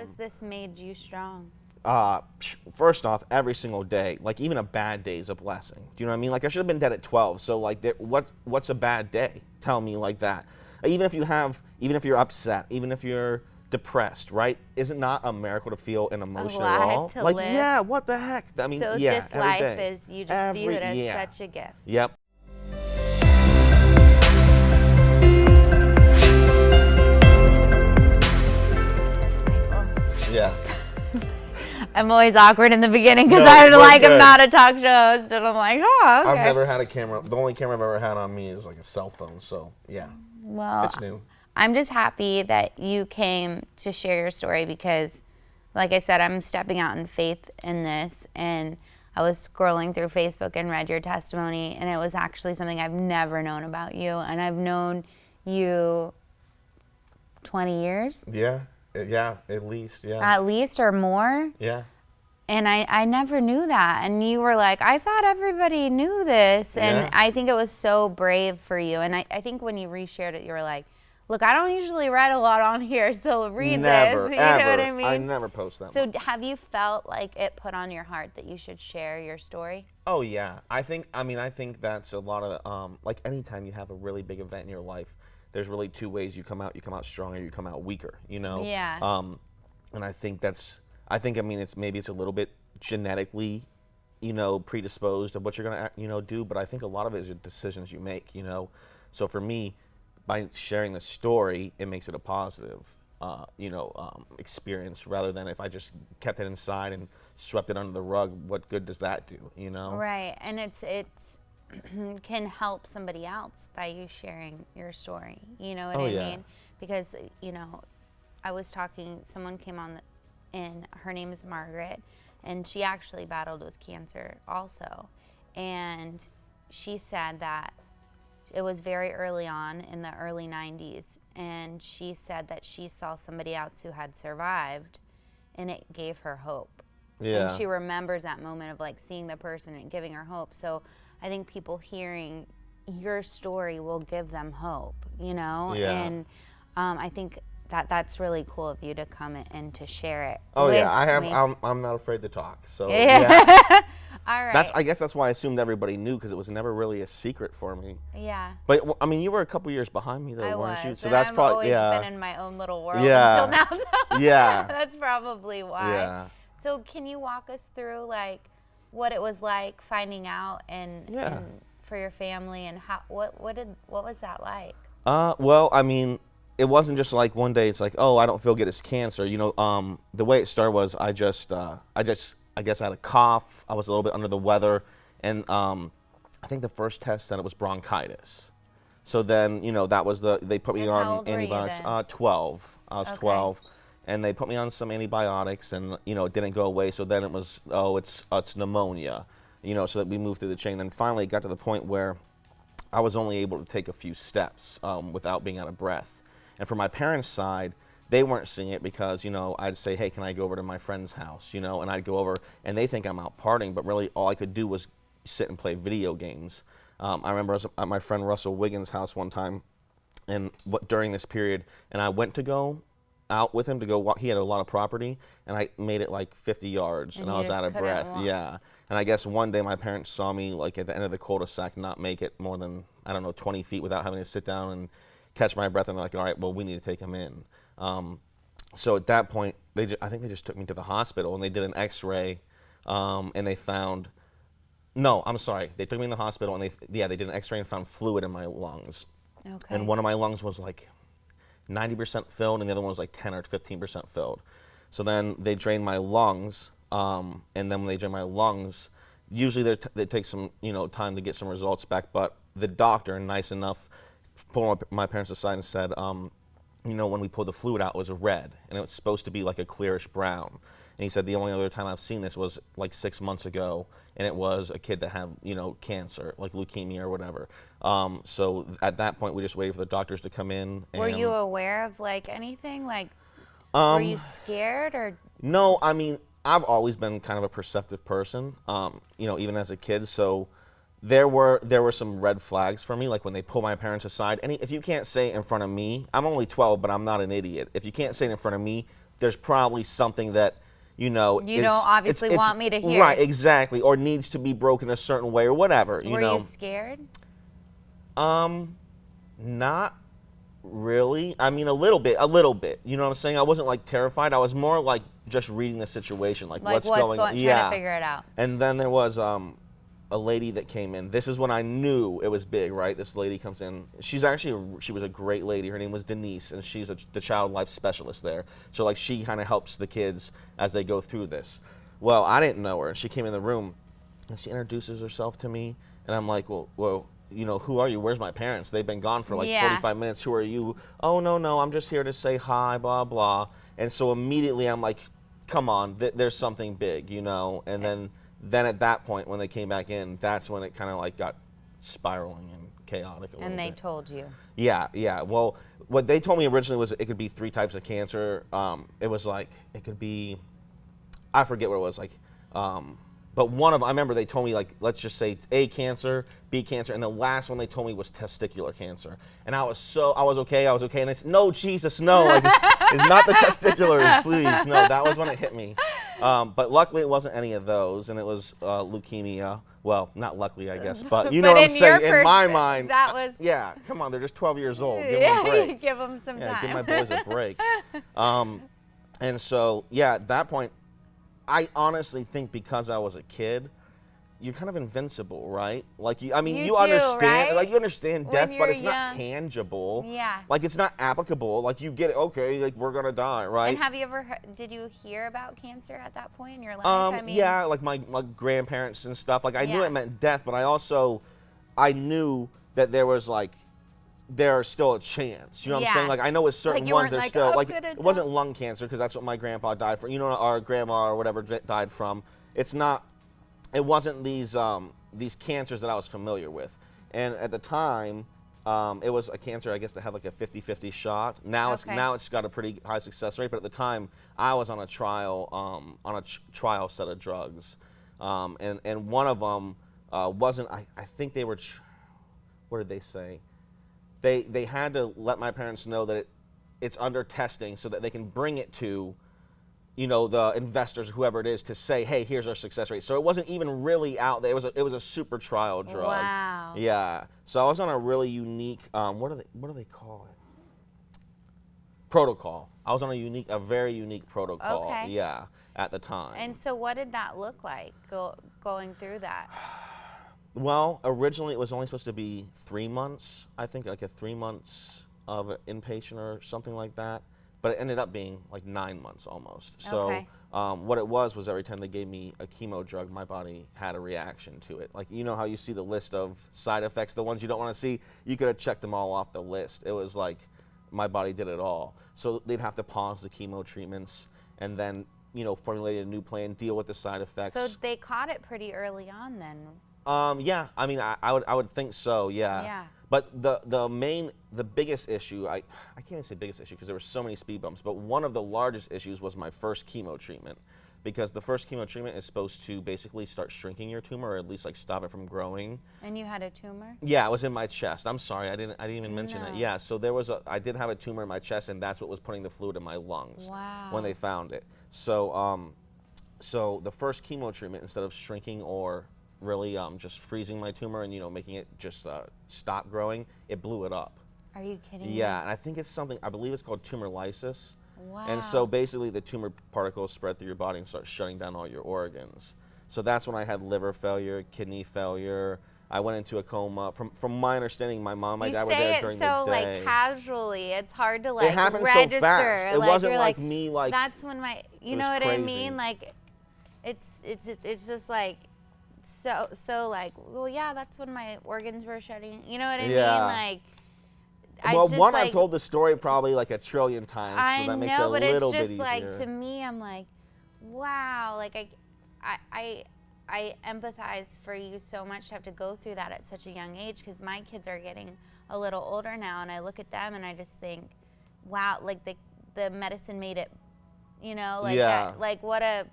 has this made you strong? First off, every single day, like even a bad day is a blessing. Do you know what I mean? Like I should have been dead at 12. So like, what's a bad day? Tell me like that. Even if you're upset, even if you're depressed, right? Is it not a miracle to feel an emotion at all? To like, live. yeah, what the heck? I mean, So yeah, just every life day. is, you just view it as such a gift. Yep. Yeah. I'm always awkward in the beginning because No, I'm like, good. I'm not a talk show host, and I'm like, oh, okay. I've never had a camera. The only camera I've ever had on me is like a cell phone. So yeah, Well, it's new. I'm just happy that you came to share your story because, like I said, I'm stepping out in faith in this, and I was scrolling through Facebook and read your testimony, and it was actually something I've never known about you, and I've known you 20 years? Yeah, at least, yeah. At least or more? Yeah. And I never knew that. And you were like, I thought everybody knew this. And Yeah. I think it was so brave for you. And I think when you reshared it, you were like, look, I don't usually write a lot on here, so read Never, this. You ever. know what I mean? I never post that So much. have you felt like it put on your heart that you should share your story? Oh yeah, I think that's a lot of like anytime you have a really big event in your life, there's really two ways you come out. You come out stronger, you come out weaker. You know. Yeah. And I think it's a little bit genetically, predisposed of what you're gonna do. But I think a lot of it is your decisions you make. So for me, by sharing the story, it makes it a positive, experience rather than if I just kept it inside and swept it under the rug. What good does that do? Right, and it's can help somebody else by you sharing your story. You know what I mean? Because I was talking. Someone came on in. Her name is Margaret, and she actually battled with cancer also, and she said that it was very early on in the early 90s, and she said that she saw somebody else who had survived, and it gave her hope. Yeah. And she remembers that moment of like seeing the person and giving her hope. So I think people hearing your story will give them hope, Yeah. And I think that's really cool of you to come and to share it. Oh with yeah, me. I'm not afraid to talk. So Yeah. All right. I guess that's why I assumed everybody knew, because it was never really a secret for me. Yeah. But I mean, you were a couple years behind me though, I weren't was. you? So and that's I've probably always been in my own little world Yeah. until now. So Yeah. That's probably why. Yeah. So can you walk us through like what it was like finding out and for your family, and what was that like? Well, I mean, it wasn't just like one day it's like, oh, I don't feel good, it's cancer. The way it started was I guess I had a cough. I was a little bit under the weather, and I think the first test said it was bronchitis. So then, that was they put me And how on old were you antibiotics. then? 12. I was Okay. 12, and they put me on some antibiotics, and it didn't go away. So then it was, it's pneumonia. So that we moved through the chain. And finally, it got to the point where I was only able to take a few steps without being out of breath. And for my parents' side, they weren't seeing it because, I'd say, hey, can I go over to my friend's house? And I'd go over, and they think I'm out partying, but really all I could do was sit and play video games. I remember I was at my friend Russell Wiggins' house one time, and during this period, and I went to go out with him to go walk. He had a lot of property, and I made it like 50 yards, and I was out of breath. Yeah. And I guess one day my parents saw me like at the end of the cul-de-sac not make it more than, 20 feet without having to sit down and catch my breath, and they're like, all right, well, we need to take him in. So at that point, I think they just took me to the hospital, and they did an x-ray, and they found, no, I'm sorry, they took me in the hospital, and they did an x-ray and found fluid in my lungs. Okay. And one of my lungs was like 90% filled, and the other one was like 10 or 15% filled. So then they drained my lungs, and then when they drain my lungs, usually they take some time to get some results back, but the doctor, nice enough, pulled my parents aside and said, when we pulled the fluid out, it was red, and it was supposed to be like a clearish brown. And he said the only other time I've seen this was like 6 months ago, and it was a kid that had, cancer, like leukemia or whatever. So at that point, we just waited for the doctors to come in. Were you aware of like anything? Like, were you scared or? No, I mean, I've always been kind of a perceptive person, even as a kid. So there were some red flags for me, like when they pull my parents aside. And if you can't say it in front of me, I'm only 12, but I'm not an idiot. If you can't say it in front of me, there's probably something that, you know, you don't obviously want me to hear. Right, exactly, or needs to be broken a certain way or whatever. Were you scared? Not really. I mean, a little bit. You know what I'm saying? I wasn't like terrified. I was more like just reading the situation, like what's going on. Trying to figure it out. And then there was a lady that came in. This is when I knew it was big, right? This lady comes in. She was a great lady. Her name was Denise, and she's the child life specialist there. So like she kind of helps the kids as they go through this. Well, I didn't know her. She came in the room, and she introduces herself to me, and I'm like, well, you know, who are you? Where's my parents? They've been gone for like 45 minutes. Who are you? Oh, no, I'm just here to say hi, blah, blah. And so immediately I'm like, come on, there's something big, you know? And then at that point, when they came back in, that's when it kind of like got spiraling and chaotic a little bit. And they told you? Yeah. Well, what they told me originally was it could be 3 types of cancer. It was like, it could be, I forget what it was, like, but one of them, I remember they told me, like, let's just say A, cancer, B, cancer, and the last one they told me was testicular cancer. And I was okay, and they said, no, Jesus, no, like, it's not the testiculars, please, no, that was when it hit me. But luckily it wasn't any of those, and it was leukemia. Well, not luckily, I guess, but you know what I'm saying, in my mind. That was. Yeah, come on, they're just 12 years old, give them a break. Give them some time. Give my boys a break. And so, yeah, at that point, I honestly think because I was a kid, you're kind of invincible, right? Like you understand, right? Like you understand death, but it's not young. Tangible. Yeah. Like it's not applicable. Like you get it, okay, like we're gonna die, right? And have you ever did you hear about cancer at that point in your life? I mean, yeah, like my grandparents and stuff. Like I knew it meant death, but I knew that there's still a chance. You know what I'm saying? Like I know with certain ones there's still like it wasn't lung cancer because that's what my grandpa died from. You know, our grandma or whatever died from. It wasn't these cancers that I was familiar with. And at the time, it was a cancer I guess that had like a 50-50 shot. Now it's got a pretty high success rate, but at the time I was on a trial trial set of drugs. And one of them wasn't I think they were what did they say? They had to let my parents know that it's under testing so that they can bring it to, you know, the investors, whoever it is, to say, hey, here's our success rate. So it wasn't even really out there. It was a super trial drug. Wow. Yeah. So I was on a really unique, what do they call it? Protocol. I was on a very unique protocol. Okay. Yeah, at the time. And so what did that look like going through that? Well, originally it was only supposed to be 3 months, I think, like a 3 months of an inpatient or something like that. But it ended up being like 9 months almost. So what it was every time they gave me a chemo drug, my body had a reaction to it. Like, you know how you see the list of side effects, the ones you don't want to see? You could have checked them all off the list. It was like my body did it all. So they'd have to pause the chemo treatments and then, you know, formulate a new plan, deal with the side effects. So they caught it pretty early on then. Yeah, I mean, I would think so, yeah. Yeah. But the biggest issue, I can't even say biggest issue because there were so many speed bumps, but one of the largest issues was my first chemo treatment, because the first chemo treatment is supposed to basically start shrinking your tumor, or at least like stop it from growing. And you had a tumor? Yeah, it was in my chest. I'm sorry, I didn't even mention that. Yeah, so I did have a tumor in my chest, and that's what was putting the fluid in my lungs. Wow. When they found it. So so the first chemo treatment, instead of shrinking or really just freezing my tumor and, you know, making it just stop growing, it blew it up. Are you kidding me? Yeah, and I think it's something, I believe it's called tumor lysis. Wow. And so basically the tumor particles spread through your body and start shutting down all your organs. So that's when I had liver failure, kidney failure. I went into a coma. From my understanding, my mom and my dad were there during the day. You say it so like casually. It's hard to like it happened register. So fast. It like, wasn't like me like. That's when you know what crazy. I mean? Like, it's just like. So like, well, yeah, that's when my organs were shutting. You know what I mean? Like, I've told the story probably like a trillion times, so that makes it a little bit easier. But it's just like, to me, I'm like, wow, like I empathize for you so much to have to go through that at such a young age, because my kids are getting a little older now, and I look at them and I just think, wow, like the medicine made it, you know, like that, like what a.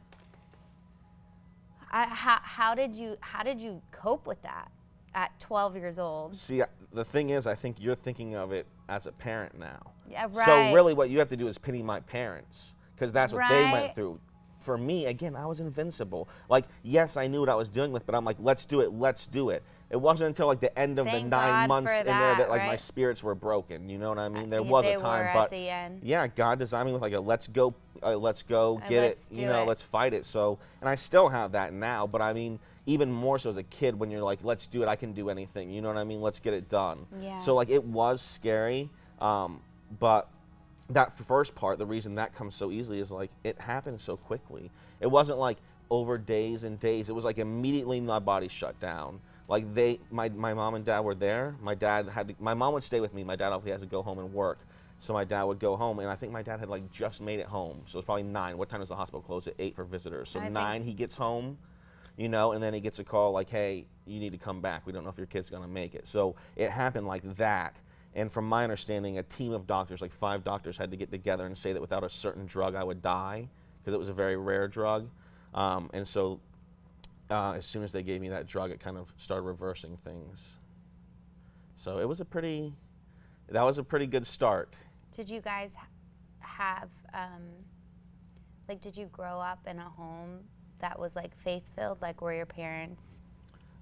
How did you cope with that at 12 years old? See, the thing is, I think you're thinking of it as a parent now. Yeah, right. So really what you have to do is pity my parents, because that's what they went through. For me, again, I was invincible. Like, yes, I knew what I was dealing with, but I'm like, let's do it, let's do it. It wasn't until like the end of the 9 months in there that like my spirits were broken. You know what I mean? There was a time, but at the end. Yeah, God designed me with like a let's go, get it, you know, let's fight it. So, and I still have that now, but I mean, even more so as a kid when you're like, let's do it, I can do anything. You know what I mean? Let's get it done. Yeah. So like it was scary, but that first part, the reason that comes so easily is like it happened so quickly. It wasn't like over days and days. It was like immediately my body shut down. Like my mom and dad were there. My mom would stay with me. My dad obviously had to go home and work. So my dad would go home, and I think my dad had like just made it home. So it's probably 9. What time does the hospital close? At 8 for visitors. So 9 he gets home, you know, and then he gets a call like, hey, you need to come back. We don't know if your kid's gonna make it. So it happened like that. And from my understanding, a team of doctors, like 5 doctors, had to get together and say that without a certain drug, I would die, because it was a very rare drug. And so as soon as they gave me that drug, it kind of started reversing things. So it was that was a pretty good start. Did you guys have, did you grow up in a home that was like faith-filled? Like, were your parents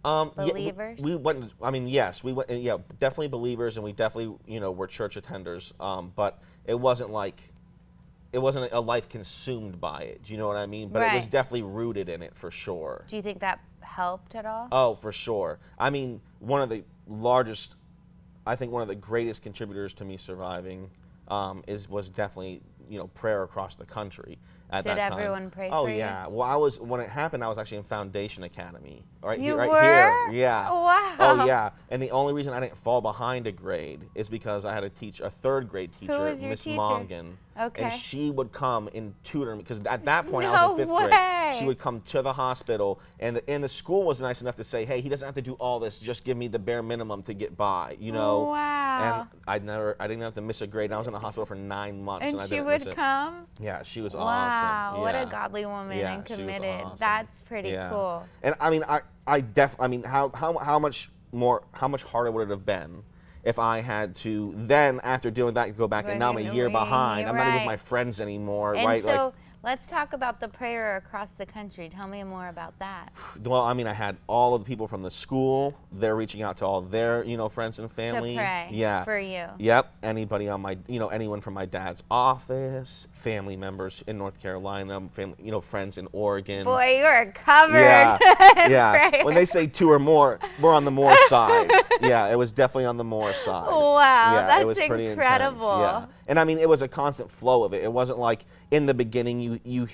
believers? Yeah, we went. I mean, yes, we went. Yeah, definitely believers, and we definitely, you know, were church attenders. But it wasn't a life consumed by it. Do you know what I mean? But it was definitely rooted in it for sure. Do you think that helped at all? Oh, for sure. I mean, one of the greatest contributors to me surviving was definitely, you know, prayer across the country. At that time. Did everyone pray for you? Oh, yeah. Well, when it happened, I was actually in Foundation Academy. Right you right were? Here. Yeah. Wow. Oh, yeah. And the only reason I didn't fall behind a grade is because I had a third grade teacher, Who was your Miss teacher? Mongan. Okay. And she would come and tutor me, because at that point I was in 5th way. grade. She would come to the hospital, and the school was nice enough to say, hey, he doesn't have to do all this, just give me the bare minimum to get by, you know. Wow. And I didn't have to miss a grade. I was in the hospital for 9 months. And I she didn't would miss it. come? Yeah, she was awesome. Wow, yeah. what a godly woman and she was committed. awesome. That's pretty cool. And I mean, how much harder would it have been if I had to then, after doing that, go back, and now I'm a year behind. I'm not even with my friends anymore, and right? So let's talk about the prayer across the country. Tell me more about that. Well, I mean, I had all of the people from the school. They're reaching out to all their, you know, friends and family. To pray. Yeah. For you. Yep. Anybody on my, you know, anyone from my dad's office, family members in North Carolina, family, you know, friends in Oregon. Boy, you are covered. Yeah. Yeah. When they say 2 or more, we're on the more side. Yeah, it was definitely on the more side. Wow, yeah, that's it was pretty incredible. Intense. Yeah. And I mean, it was a constant flow of it. It wasn't like in the beginning you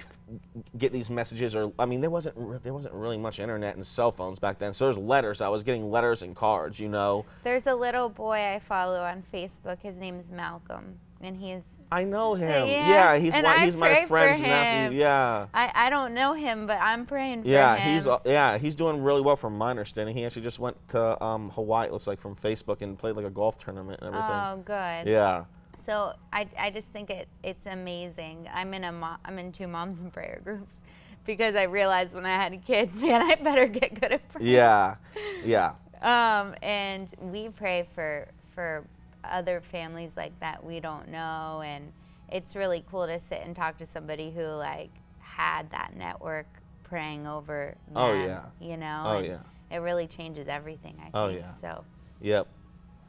get these messages, or I mean, there wasn't really much internet and cell phones back then. So there's letters. I was getting letters and cards, you know. There's a little boy I follow on Facebook. His name's Malcolm, and he's. I know him. Yeah, he's my friend's nephew. Yeah. I don't know him, but I'm praying for him. He's doing really well from my understanding. He actually just went to Hawaii, it looks like, from Facebook, and played like a golf tournament and everything. Oh, good. Yeah. So I just think it's amazing. I'm in 2 moms in prayer groups, because I realized when I had kids, man, I better get good at praying. Yeah. Yeah. And we pray for other families like that we don't know, and it's really cool to sit and talk to somebody who like had that network praying over them. Oh yeah. You know. Oh and yeah. It really changes everything, I think. Oh yeah. So. Yep.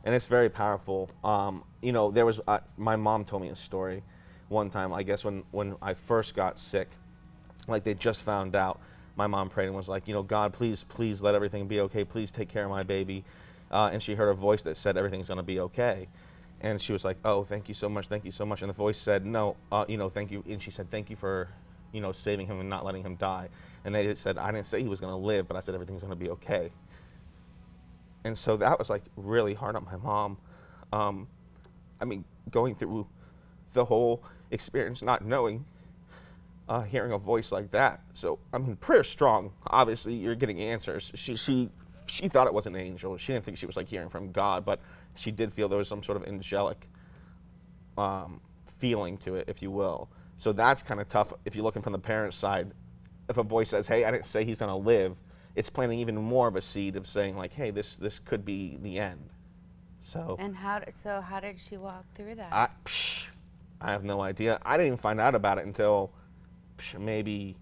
And it's very powerful. You know, there was my mom told me a story one time. I guess when I first got sick, like they just found out, my mom prayed and was like, you know, God, please let everything be okay. Please take care of my baby. And she heard a voice that said everything's going to be okay. And she was like, oh, thank you so much. Thank you so much. And the voice said, no, you know, thank you. And she said, thank you for, you know, saving him and not letting him die. And they said, I didn't say he was going to live, but I said everything's going to be okay. And so that was like really hard on my mom. I mean, going through the whole experience, not knowing, hearing a voice like that. So, I mean, prayer's strong. Obviously, you're getting answers. She thought it was an angel. She didn't think she was like hearing from God, but she did feel there was some sort of angelic feeling to it, if you will. So that's kind of tough if you're looking from the parent's side. If a voice says, hey, I didn't say he's going to live, it's planting even more of a seed of saying like, hey, this could be the end. So. And how did she walk through that? I have no idea. I didn't even find out about it until maybe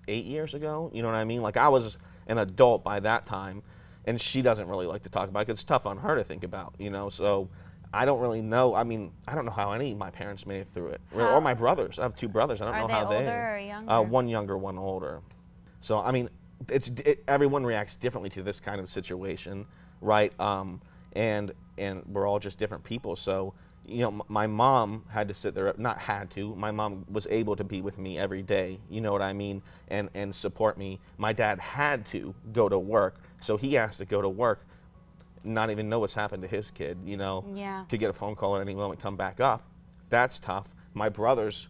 8 years ago. You know what I mean? Like, I was an adult by that time, and she doesn't really like to talk about it 'cause it's tough on her to think about, you know? So I don't really know. I mean, I don't know how any of my parents made it through it. Or my brothers. I have 2 brothers. I don't know how they. Are they older or younger? One younger, one older. So, I mean, everyone reacts differently to this kind of situation, right? And we're all just different people. So, you know, my mom had to sit there, not had to, my mom was able to be with me every day, you know what I mean, and support me. My dad had to go to work, so he has to go to work, not even know what's happened to his kid, you know. Yeah. Could get a phone call at any moment, come back up. That's tough. My brothers,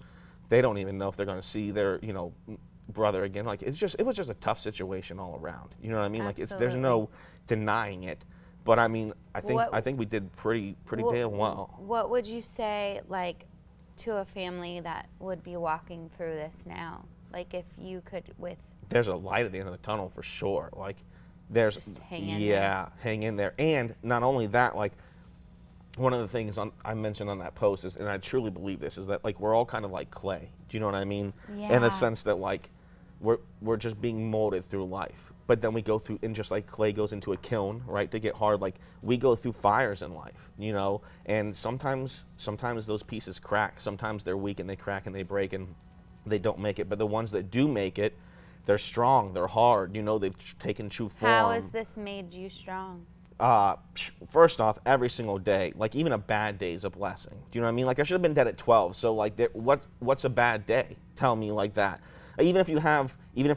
they don't even know if they're going to see their, you know, brother again. Like, it was just a tough situation all around. You know what I mean? Absolutely. Like, there's no denying it. But I mean, I think we did pretty damn well. What would you say, like, to a family that would be walking through this now? Like, if you could There's a light at the end of the tunnel for sure. Like, there's just hang in there. Hang in there. And not only that, like, one of the things I mentioned on that post is, and I truly believe this, is that, like, we're all kind of like clay. Do you know what I mean? Yeah. In the sense that, like, we're just being molded through life. But then we go through, and just like clay goes into a kiln, right, to get hard, like, we go through fires in life, you know, and sometimes those pieces crack. Sometimes they're weak and they crack and they break and they don't make it. But the ones that do make it, they're strong, they're hard, you know, they've taken true form. How has this made you strong? First off, every single day, like, even a bad day is a blessing. Do you know what I mean? Like, I should have been dead at 12. So, like, what's a bad day? Tell me like that. Even if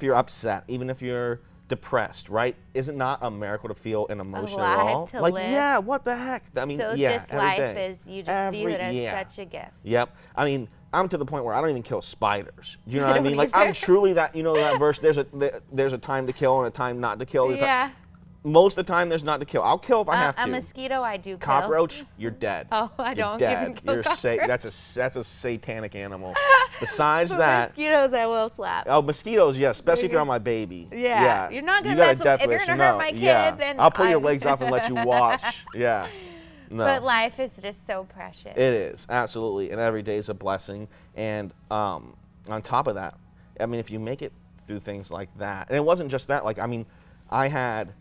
you're upset, even if you're depressed, right? Is it not a miracle to feel an emotion at all? To like, live. Yeah, what the heck? I mean, so yeah, just every life day. is, you just view it as such a gift. Yep. I mean, I'm to the point where I don't even kill spiders. Do you know what I mean? Like, I'm truly that, you know, that verse, there's a time to kill and a time not to kill. Yeah. Most of the time, there's not to kill. I'll kill if I have to. A mosquito, I do kill. Cockroach, you're dead. Oh, I don't dead. even kill That's a satanic animal. Besides that, mosquitoes, I will slap. Oh, mosquitoes, yeah, especially if you're on my baby. Yeah. You're not gonna mess with. If you're gonna hurt my kid, then I'll pull your legs off and let you watch. Yeah. No. But life is just so precious. It is, absolutely, and every day is a blessing. And on top of that, I mean, if you make it through things like that, and it wasn't just that. Like, I mean, I had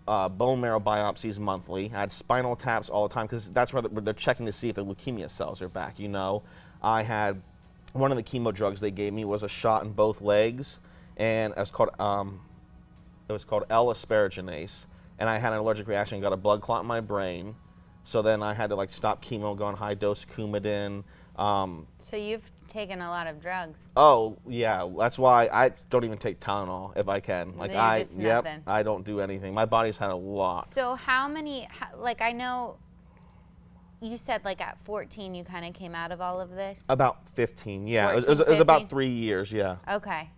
bone marrow biopsies monthly. I had spinal taps all the time because that's where they're checking to see if the leukemia cells are back. You know, I had one of the chemo drugs they gave me was a shot in both legs, and it was called L-asparaginase, and I had an allergic reaction and got a blood clot in my brain. So then I had to, like, stop chemo, go on high dose Coumadin. So you've taken a lot of drugs. Oh yeah, that's why I don't even take Tylenol if I can. Like, nothing. I don't do anything. My body's had a lot. So how many? Like, I know you said, like, at 14 you kind of came out of all of this. About 15, yeah. 14, it was about 3 years, yeah. Okay.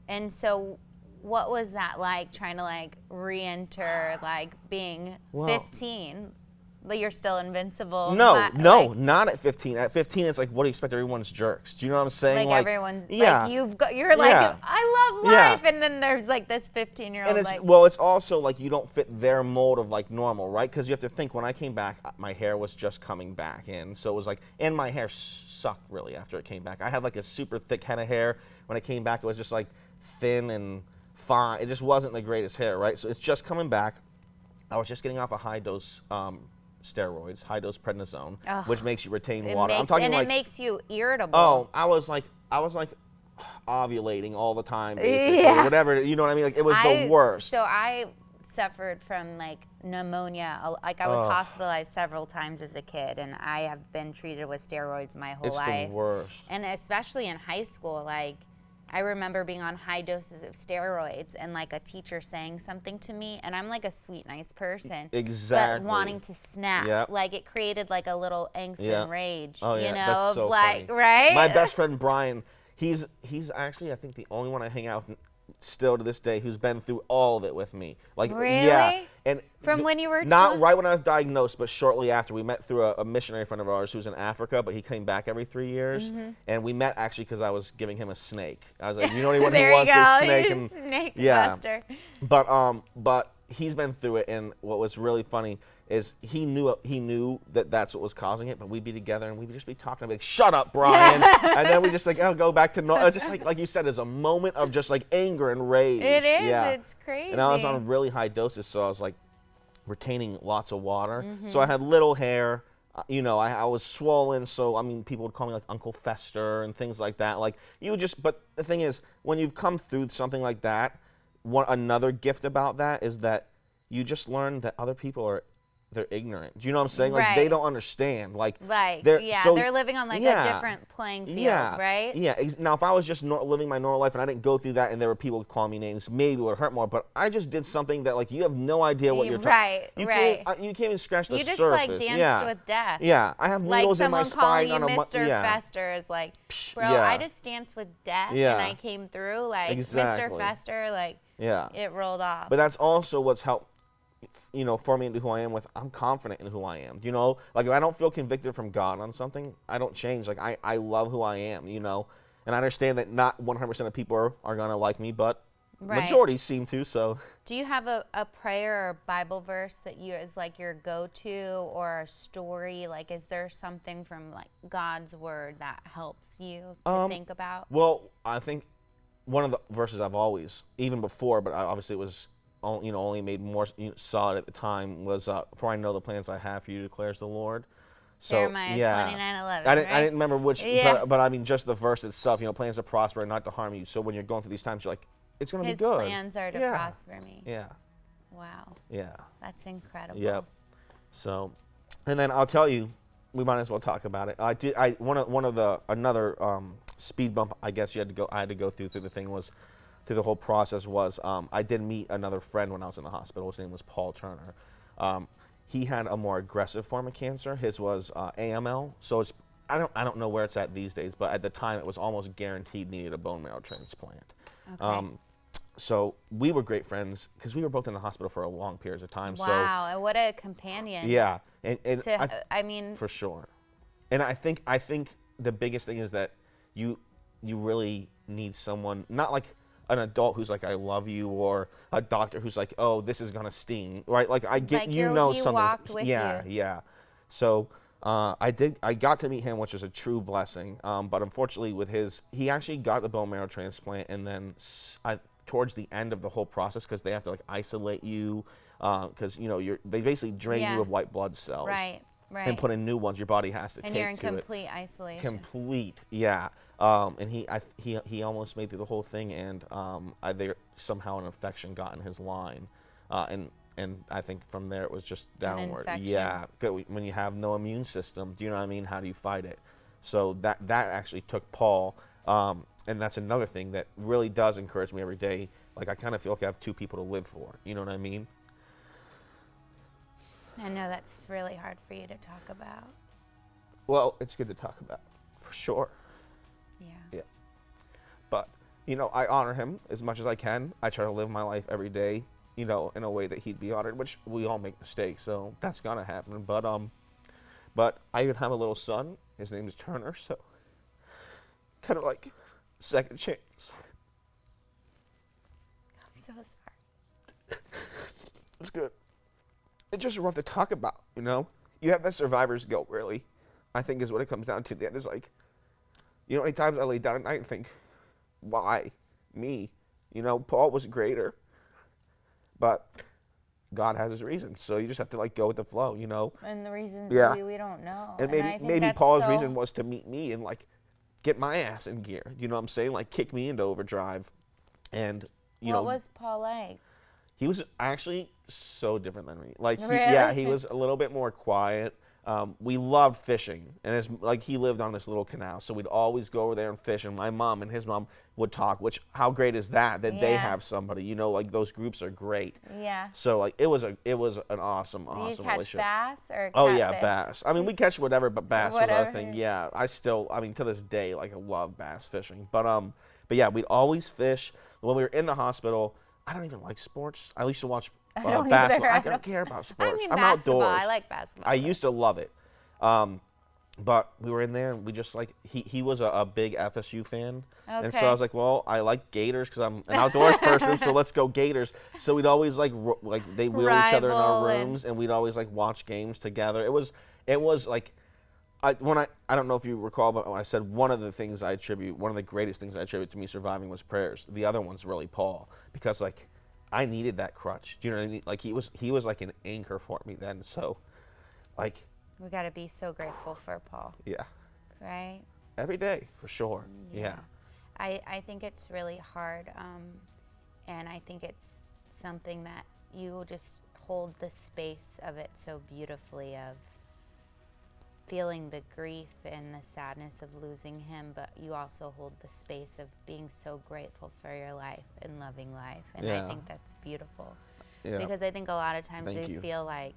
And so, what was that like, trying to, like, re-enter, like, being 15? Like, you're still invincible. No, not at 15. At 15, it's like, what do you expect? Everyone's jerks. Do you know what I'm saying? Like everyone, yeah. like, you're like, I love life, and then there's, like, this 15-year-old. And it's also like you don't fit their mold of, like, normal, right? Because you have to think, when I came back, my hair was just coming back in, so it was like, and my hair sucked really after it came back. I had, like, a super thick head of hair. When it came back, it was just, like, thin and fine. It just wasn't the greatest hair, right? So it's just coming back. I was just getting off a high dose steroids, high dose prednisone, which makes you retain water. It makes you irritable. Oh, I was like ovulating all the time, basically, whatever. You know what I mean? Like, it was the worst. So I suffered from, like, pneumonia. Like, I was hospitalized several times as a kid, and I have been treated with steroids my whole life. It's the worst. And especially in high school, like, I remember being on high doses of steroids and, like, a teacher saying something to me, and I'm, like, a sweet, nice person. Exactly. But wanting to snap. Yep. Like, it created, like, a little angst and rage. Oh, yeah. You know, That's so like, funny. right? My best friend Brian, he's actually, I think, the only one I hang out with still to this day who's been through all of it with me. Like, really? Yeah. And from when you were not right when I was diagnosed, but shortly after. We met through a missionary friend of ours who's in Africa, but he came back every 3 years. And we met actually because I was giving him a snake. I was like, you know anyone who wants a snake? Snake buster. But he's been through it, and what was really funny, is he knew that that's what was causing it, but we'd be together and we'd just be talking, like, shut up, Brian, and then we just like, go back to normal. It's just like you said, it's a moment of just like anger and rage. It is. Yeah. It's crazy. And I was on really high doses, so I was like retaining lots of water. So I had little hair. I was swollen, so I mean, people would call me like Uncle Fester and things like that. Like but the thing is, when you've come through something like that, another gift about that is that you just learn that other people they're ignorant. Do you know what I'm saying? Like they don't understand. They're living on like a different playing field, right? Yeah. Now, if I was just living my normal life and I didn't go through that, and there were people calling me names, maybe it would hurt more. But I just did something that like you have no idea what you're talking. You can't even scratch the surface. You just like danced with death. Yeah, I have needles in my spine. Like someone calling you Mr. Fester is like, bro, I just danced with death and I came through. Like Mr. Fester, like it rolled off. But that's also what's helped. For me into who I am I'm confident in who I am. Like if I don't feel convicted from God on something, I don't change. Like I love who I am, and I understand that not 100% of people are going to like me, but majority seem to, so. Do you have a prayer or Bible verse that is like your go-to, or a story? Like, is there something from like God's word that helps you to think about? Well, I think one of the verses I've always, even before, but obviously it was only made more solid at the time, was for I know the plans I have for you, declares the Lord. So Jeremiah 29:11. I didn't remember which, but I mean just the verse itself. Plans to prosper and not to harm you. So when you're going through these times, you're like, it's going to be good. His plans are to prosper me. Yeah. Wow. Yeah. That's incredible. Yep. So, and then I'll tell you, we might as well talk about it. Another speed bump, I guess I had to go through the thing was. Through the whole process was I did meet another friend when I was in the hospital. His name was Paul Turner. He had a more aggressive form of cancer. His was AML. So I don't know where it's at these days, but at the time it was almost guaranteed needed a bone marrow transplant. Okay. So we were great friends because we were both in the hospital for a long period of time. Wow, and what a companion. Yeah, I mean, for sure. And I think the biggest thing is that you really need someone, not like an adult who's like, I love you, or a doctor who's like, oh, this is gonna sting, right? Like I get, like something. Walked with you. Yeah. So I got to meet him, which was a true blessing. But unfortunately, he actually got the bone marrow transplant, and then towards the end of the whole process, because they have to like isolate you, because they basically drain you of white blood cells. Right. And put in new ones. Your body has to take to it. And you're in complete isolation. Complete, yeah. And he almost made through the whole thing, and somehow an infection got in his line, and I think from there it was just downward. Yeah, when you have no immune system, do you know what I mean? How do you fight it? So that actually took Paul, and that's another thing that really does encourage me every day. Like I kind of feel like I have two people to live for. You know what I mean? I know that's really hard for you to talk about. Well, it's good to talk about, for sure. Yeah. But, I honor him as much as I can. I try to live my life every day, in a way that he'd be honored, which we all make mistakes, so that's gonna happen. But I even have a little son. His name is Turner, so kind of like second chance. I'm so sorry. It's good. It's just rough to talk about, You have that survivor's guilt, really, I think is what it comes down to. The end is like, how many times I lay down at night and think, why? Me? Paul was greater. But God has his reasons, so you just have to like go with the flow, And the reasons we don't know. And maybe Paul's reason was to meet me and like get my ass in gear. You know what I'm saying? Like kick me into overdrive. And what was Paul like? He was actually so different than me. Like, really? He was a little bit more quiet. We loved fishing, and he lived on this little canal, so we'd always go over there and fish. And my mom and his mom would talk. Which, how great is that they have somebody? Like those groups are great. Yeah. So like it was an awesome you catch relationship. Bass or catfish? Bass. I mean, we catch whatever, but bass was our thing. Yeah, to this day, like I love bass fishing. But yeah, we'd always fish. When we were in the hospital, I don't even like sports. I used to watch basketball. I don't care about sports. I mean, I'm basketball. outdoors. I like basketball. I used to love it. But we were in there, and we just like he was a big FSU fan, and so Okay. I was like, well, I like Gators because I'm an outdoors person, so let's go Gators. So we'd always like they wheel each other in our Rival rooms, and we'd always like watch games together. It was like I don't know if you recall, but I said one of the greatest things I attribute to me surviving was prayers. The other one's really Paul, because like I needed that crutch. Do you know what I mean? Like he was like an anchor for me then. So like We got to be so grateful for Paul, yeah. right? Every day, for sure. Yeah. I think it's really hard, and I think it's something that you just hold the space of it so beautifully, of feeling the grief and the sadness of losing him, but you also hold the space of being so grateful for your life and loving life, and I think that's beautiful. Yeah. Because I think a lot of times Thank we you. feel like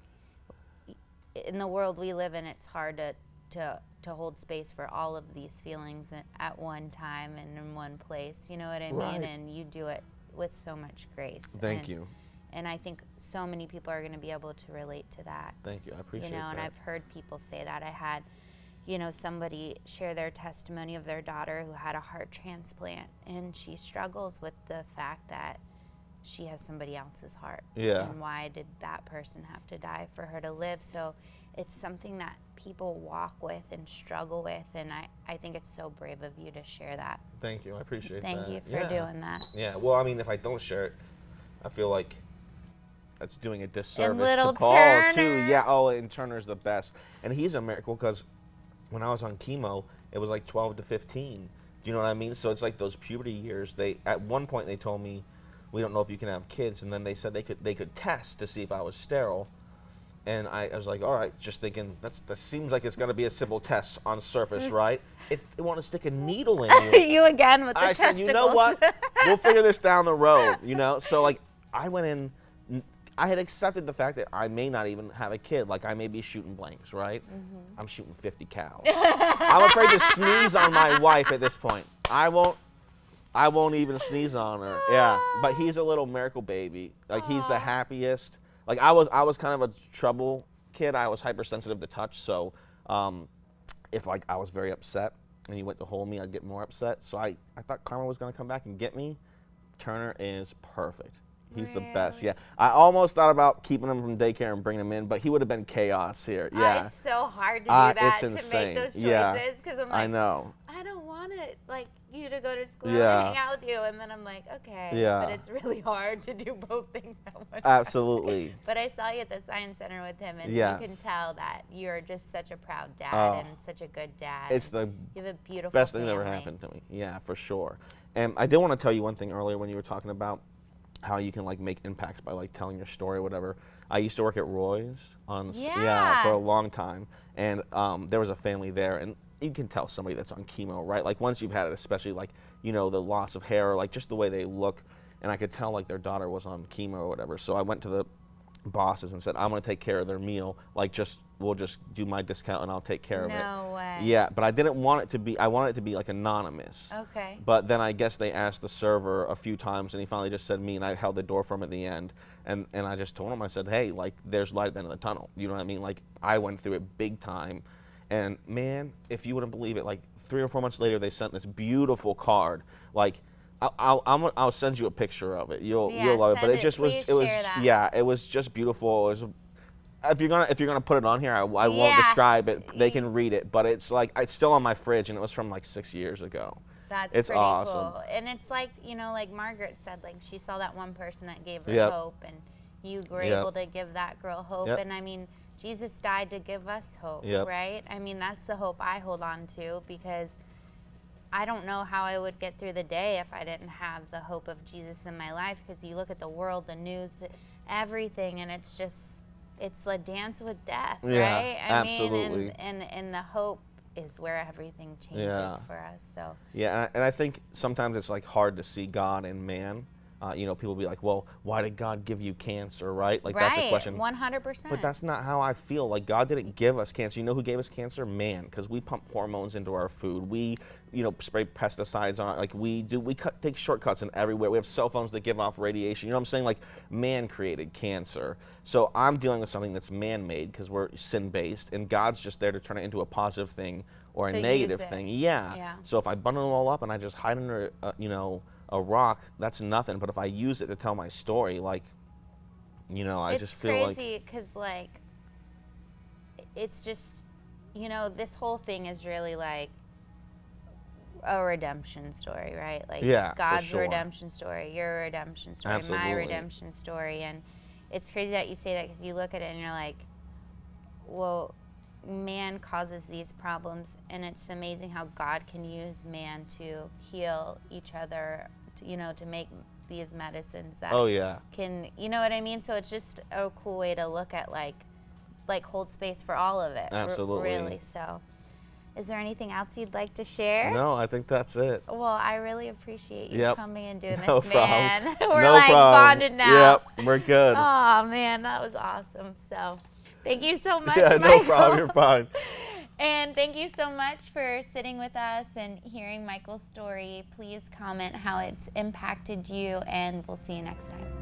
in the world we live in, it's hard to hold space for all of these feelings at one time and in one place. You know what I Right. mean? And you do it with so much grace. Thank you. And I think so many people are going to be able to relate to that. Thank you. I appreciate You know, that. and I've heard people say that. I had, somebody share their testimony of their daughter who had a heart transplant, and she struggles with the fact that she has somebody else's heart. Yeah. And why did that person have to die for her to live? So it's something that people walk with and struggle with, and I think it's so brave of you to share that. Thank you. I appreciate that. Thank you for doing that. Yeah. Well, I mean, if I don't share it, I feel like that's doing a disservice little to Paul Turner. too. Yeah. Oh, and Turner's the best, and he's a miracle because when I was on chemo, it was like 12 to 15. Do you know what I mean? So it's like those puberty years. At one point they told me, we don't know if you can have kids, and then they said they could test to see if I was sterile. And I was like, all right, just thinking, that seems like it's going to be a simple test on surface, right? They want to stick a needle in you. You again with the I testicles. said, you know what? We'll figure this down the road, So, like, I went in, I had accepted the fact that I may not even have a kid. Like, I may be shooting blanks, right? I'm shooting 50 cal. I'm afraid to sneeze on my wife at this point. I won't even sneeze on her. Yeah, but he's a little miracle baby. Like, he's the happiest. Like, I was kind of a trouble kid. I was hypersensitive to touch, so if like I was very upset and he went to hold me, I'd get more upset. So I thought karma was going to come back and get me. Turner is perfect. He's the best. Yeah, I almost thought about keeping him from daycare and bringing him in, but he would have been chaos here. Yeah, It's so hard to do that, it's to insane. make those choices, Yeah, because I'm like, I know. I don't want it, like, you to go to school Yeah. and hang out with you, and then I'm like, okay, Yeah. but it's really hard to do both things at one time. Absolutely. But I saw you at the Science Center with him, and Yes. you can tell that you're just such a proud dad Oh. and such a good dad. It's the You have a beautiful best thing that ever family. happened to me. Yeah, for sure. And I did want to tell you one thing earlier when you were talking about how you can like make impacts by like telling your story or whatever. I used to work at Roy's Yeah. for a long time, and there was a family there, and you can tell somebody that's on chemo, right? Like once you've had it, especially like the loss of hair or like just the way they look, and I could tell like their daughter was on chemo or whatever. So I went to the bosses and said, I'm going to take care of their meal. Like we'll just do my discount and I'll take care of it. No way. Yeah, but I didn't want it to be. I wanted it to be like anonymous. Okay. But then I guess they asked the server a few times, and he finally just said me, and I held the door for him at the end. And I just told him, I said, hey, like there's light at the end of the tunnel. You know what I mean? Like I went through it big time, and man, if you wouldn't believe it, like 3 or 4 months later, they sent this beautiful card. Like I'll send you a picture of it. You'll love it. But it just was. Please It was. share that. Yeah, it was just beautiful. It was. If you're gonna put it on here, I won't Yeah. describe it. They can read it, but it's like it's still on my fridge, and it was from like 6 years ago. That's It's pretty awesome. cool. And it's like, like Margaret said, like she saw that one person that gave her Yep. hope, and you were Yep. able to give that girl hope. Yep. And I mean, Jesus died to give us hope, Yep. right? I mean, that's the hope I hold on to, because I don't know how I would get through the day if I didn't have the hope of Jesus in my life, because you look at the world, the news, everything, and it's a dance with death, Yeah, right? absolutely. mean, and the hope is where everything changes Yeah. for us. So Yeah, and I think sometimes it's like hard to see God in man, People be like, well, why did God give you cancer, right? Like, right, that's a question. 100%. But that's not how I feel. Like, God didn't give us cancer. You know who gave us cancer? Man, because we pump hormones into our food. We, spray pesticides on it. Like, we take shortcuts in everywhere. We have cell phones that give off radiation. You know what I'm saying? Like, man created cancer. So I'm dealing with something that's man-made because we're sin-based, and God's just there to turn it into a positive thing or a negative thing. Yeah. So if I bundle it all up and I just hide under, a rock, that's nothing. But if I use it to tell my story, like, I just feel like... It's crazy because, like, it's just, this whole thing is really like a redemption story, right? Like, God's redemption story, your redemption story, Absolutely. my redemption story. And it's crazy that you say that because you look at it and you're like, well, man causes these problems, and it's amazing how God can use man to heal each other, to make these medicines that can, you know what I mean? So it's just a cool way to look at like hold space for all of it. Absolutely. Really. So is there anything else you'd like to share? No, I think that's it. Well, I really appreciate you coming and doing No this, problem. man. We're no like problem. bonded now. Yep, we're good. Oh man, that was awesome. So thank you so much, Yeah, Michael. no problem, you're fine. And thank you so much for sitting with us and hearing Michael's story. Please comment how it's impacted you, and we'll see you next time.